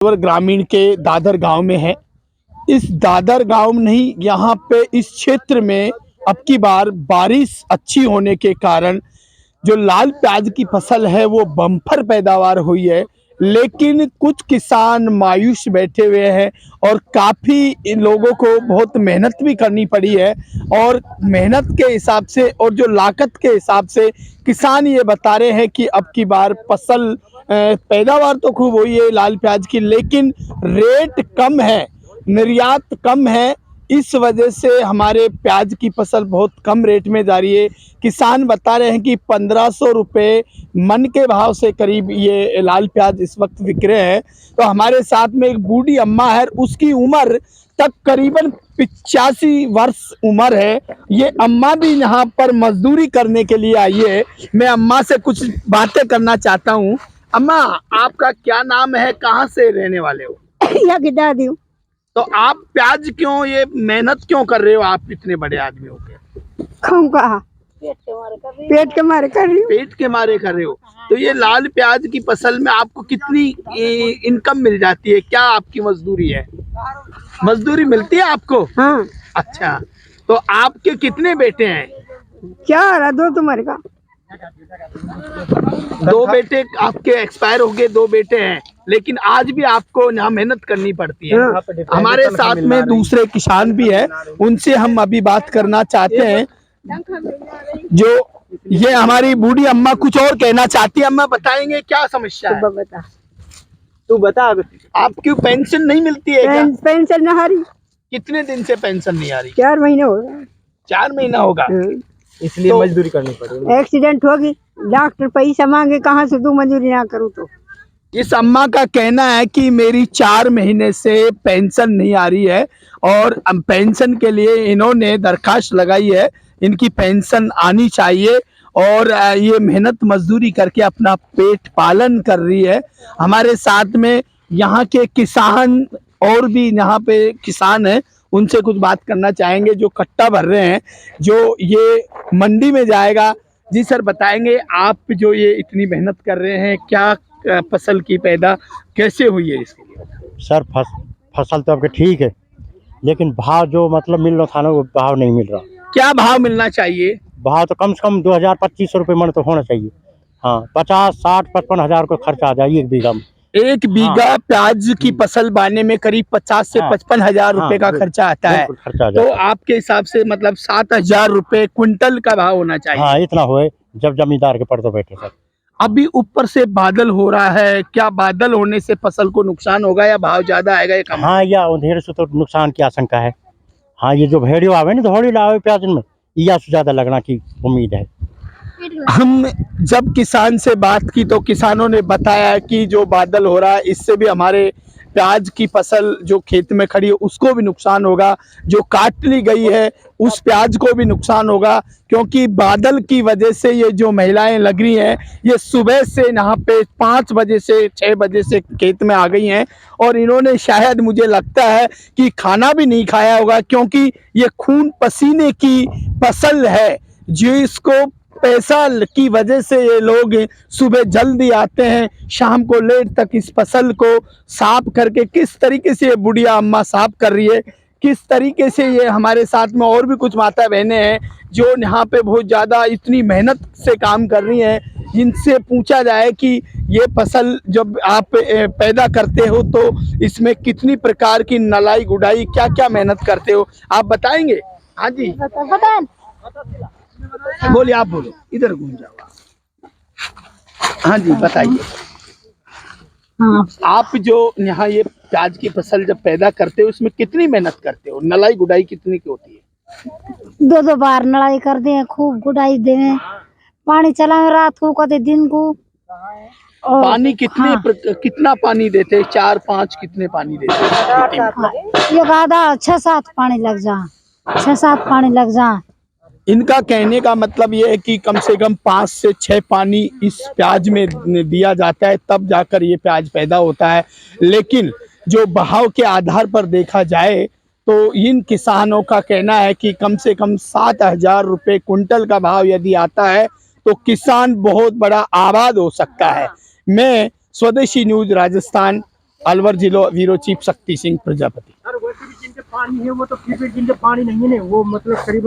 ग्रामीण के दादर गांव में है। इस दादर गांव में नहीं, यहाँ पे इस क्षेत्र में अब की बार बारिश अच्छी होने के कारण जो लाल प्याज की फसल है वो बम्पर पैदावार हुई है। लेकिन कुछ किसान मायूस बैठे हुए हैं और काफ़ी इन लोगों को बहुत मेहनत भी करनी पड़ी है। और मेहनत के हिसाब से और जो लागत के हिसाब से किसान ये बता रहे हैं कि अब की बार फसल पैदावार तो खूब हुई है लाल प्याज की, लेकिन रेट कम है, निर्यात कम है। इस वजह से हमारे प्याज की फसल बहुत कम रेट में जा रही है। किसान बता रहे हैं कि 1500 रुपये मन के भाव से करीब ये लाल प्याज इस वक्त बिक रहे हैं। तो हमारे साथ में एक बूढ़ी अम्मा है, उसकी उम्र तक करीबन 85 वर्ष उम्र है। ये अम्मा भी यहाँ पर मजदूरी करने के लिए आई है। मैं अम्मा से कुछ बातें करना चाहता हूँ। अम्मा, आपका क्या नाम है, कहाँ से रहने वाले हो? या तो आप प्याज क्यों, ये मेहनत क्यों कर रहे हो? आप इतने बड़े आदमी हो गए, पेट के मारे कर रही हूँ। पेट के मारे कर रहे हो। तो ये लाल प्याज की फसल में आपको कितनी इनकम मिल जाती है? क्या आपकी मजदूरी है? मजदूरी मिलती है आपको? हाँ। अच्छा, तो आपके कितने बेटे हैं? 4 दो तुम्हारे का। 2 बेटे आपके एक्सपायर हो गए, 2 बेटे हैं, लेकिन आज भी आपको यहाँ मेहनत करनी पड़ती है। हमारे साथ में दूसरे किसान भी है, उनसे हम अभी बात करना चाहते हैं। जो ये हमारी बूढ़ी अम्मा कुछ और कहना चाहती है। अम्मा, बताएंगे क्या समस्या है? तू बता। आपकी पेंशन नहीं मिलती है क्या? पेंशन न हारी। कितने दिन से पेंशन नहीं आ रही? 4 महीने हो गए। 4 महीना होगा, इसलिए तो मजदूरी करनी पड़ेगी। एक्सीडेंट होगी, डॉक्टर पैसा मांगे, कहाँ से तू मजदूरी ना करूँ तो। इस अम्मा का कहना है कि मेरी 4 महीने से पेंशन नहीं आ रही है और पेंशन के लिए इन्होंने दरखास्त लगाई है। इनकी पेंशन आनी चाहिए और ये मेहनत मजदूरी करके अपना पेट पालन कर रही है। हमारे साथ में यहाँ के किसान और भी यहाँ पे किसान हैं, उनसे कुछ बात करना चाहेंगे जो कट्टा भर रहे हैं, जो ये मंडी में जाएगा। जी सर, बताएंगे आप जो ये इतनी मेहनत कर रहे हैं, क्या फसल की पैदा कैसे हुई है इसके लिए? सर फसल तो आपके ठीक है, लेकिन भाव जो मतलब मिल रहा था ना, वो भाव नहीं मिल रहा। क्या भाव मिलना चाहिए? भाव तो कम से कम 2000-2500 रुपये मन तो होना चाहिए। हाँ, 50, 60, 55 हजार को खर्चा आ जाए एक बीघा में। 1 बीघा प्याज की फसल बाने में करीब 50 से 55 हजार रुपए का खर्चा आता है। तो आपके हिसाब से मतलब 7,000 रुपए क्विंटल का भाव होना चाहिए। हाँ, इतना होए जब जमींदार के पर तो बैठे सर। अभी ऊपर से बादल हो रहा है, क्या बादल होने से फसल को नुकसान होगा या भाव ज्यादा आएगा या कम? हाँ, या अंधेरे से तो नुकसान की आशंका है। हाँ, ये जो भेड़ियों आवे ना, धोड़ी लावे प्याज में, या से ज्यादा लगना की उम्मीद है। हम जब किसान से बात की तो किसानों ने बताया कि जो बादल हो रहा है इससे भी हमारे प्याज की फसल जो खेत में खड़ी है उसको भी नुकसान होगा, जो काट ली गई है उस प्याज को भी नुकसान होगा, क्योंकि बादल की वजह से ये जो महिलाएं लग रही हैं ये सुबह से यहाँ पे 5 बजे से 6 बजे से खेत में आ गई हैं और इन्होंने शायद, मुझे लगता है कि खाना भी नहीं खाया होगा, क्योंकि ये खून पसीने की फसल है जो इसको पैसा की वजह से ये लोग सुबह जल्दी आते हैं, शाम को लेट तक इस फसल को साफ करके, किस तरीके से ये बुढ़िया अम्मा साफ कर रही है, किस तरीके से ये हमारे साथ में और भी कुछ माता बहनें हैं जो यहाँ पे बहुत ज़्यादा इतनी मेहनत से काम कर रही हैं। जिनसे पूछा जाए कि ये फसल जब आप पैदा करते हो तो इसमें कितनी प्रकार की नलाई गुड़ाई, क्या क्या मेहनत करते हो, आप बताएंगे? हाँ जी बोलिए, आप बोलो, इधर घूम जाओ। हाँ जी बताइए। हाँ। आप जो यहाँ ये प्याज की फसल जब पैदा करते हो उसमें कितनी मेहनत करते हो? नलाई गुड़ाई कितनी की होती है? 2 बार नलाई कर दे, खूब गुड़ाई दे, पानी चलावे रात को कदे दिन को। और पानी कितने कितना पानी देते? 4-5 कितने पानी देते? ये आधा 6-7 पानी लग जा, 6-7 पानी लग जा। इनका कहने का मतलब ये है कि कम से कम 5 से 6 पानी इस प्याज में दिया जाता है, तब जाकर ये प्याज पैदा होता है। लेकिन जो बहाव के आधार पर देखा जाए तो इन किसानों का कहना है कि कम से कम 7,000 रुपये क्विंटल का भाव यदि आता है तो किसान बहुत बड़ा आबाद हो सकता है। मैं स्वदेशी न्यूज राजस्थान अलवर जिलो bureau chief Shakti Singh Prajapati. Sir वैसे भी जिनके पानी है वो तो फिर भी जिनके पानी नहीं है वो मतलब करीब